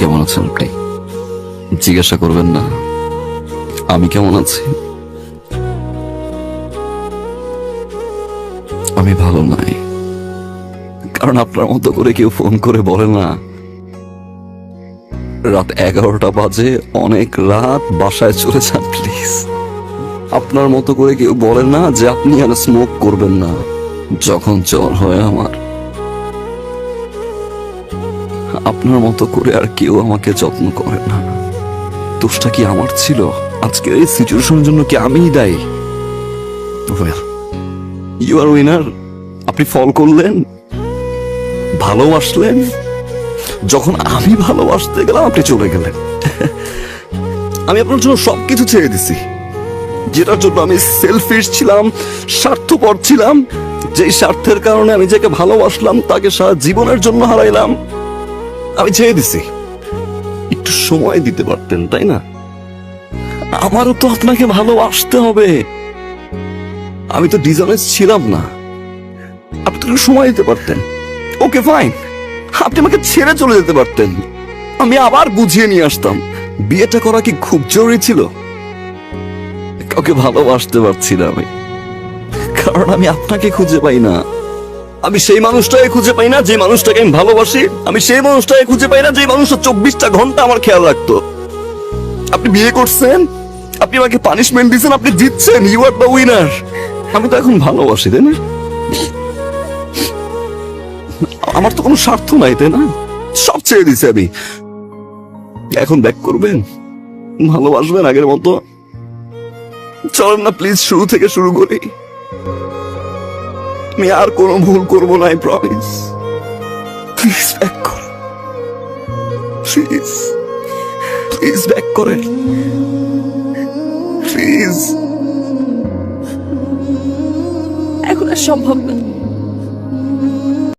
কেমন আছেন আপনি? জিজ্ঞাসা করবেন না আমি কেমন আছি? আমি ভালো নাই, কারণ আপনার মতো করে কেউ ফোন করে বলে না রাত 11টা বাজে, অনেক রাত, বাসায় চলে যান প্লিজ। আপনার মতো করে কেউ বলে না যে আপনি আর স্মোক করবেন না যখন জ্বর হয় আমার। আপনার মতো করে আর কেউ আমাকে যত্ন করে না। দোষটা কি আমার ছিল? আজকের এই সিচুয়েশনের জন্য কি আমিই দায়ী? Well, you are winner. আপনি ফল করলেন, ভালোবাসলেন। যখন আমি ভালোবাসতে গেলাম আপনি চলে গেলেন। আমি আপনার জন্য সবকিছু ছেড়ে দিছি, যেটার জন্য আমি সেলফিশ ছিলাম, স্বার্থপর ছিলাম, যেই স্বার্থের কারণে আমি যাকে ভালোবাসলাম তাকে সারা জীবনের জন্য হারাইলাম। আমি ছেড়ে দিছি। একটু সময় দিতে পারতেন, তাই না? আমারও তো আপনাকে ভালোবাসতে হবে। আমি তো ডিসঅনেস্ট ছিলাম না। আপনি তো একটু সময় দিতে পারতেন। ওকে ফাইন, আপনি আমাকে ছেড়ে চলে যেতে পারতেন, আমি আবার বুঝিয়ে নিয়ে আসতাম। বিয়েটা করা কি খুব জরুরি ছিল? কাউকে ভালোবাসতে পারছি না আমি, কারণ আমি আপনাকে খুঁজে পাই না। আমি সেই মানুষটাকে খুঁজে পাই না যে মানুষটাকে আমি ভালোবাসি। আমি সেই মানুষটাকে খুঁজে পাই না যে মানুষটা 24টা ঘন্টা আমার খেয়াল রাখতো। আপনি বিয়ে করছেন, আপনি আমাকে পানিশমেন্ট দিচ্ছেন, আপনি জিতছেন, ইউ আর দ্য উইনার। আমি তো এখন ভালোবাসি, তাই না? আমার তো কোনো স্বার্থ নাই, তাই না? সব ছেড়ে দিছি আমি। এখন ব্যাক করবেন, ভালোবাসবেন আগের মতো? চলেন না প্লিজ, শুরু থেকে শুরু করি। আমি আর কোনো ভুল করবো না, আই প্রমিস। প্লিজ ব্যাক করেন, প্লিজ প্লিজ ব্যাক করেন, প্লিজ। এখন আর সম্ভব না।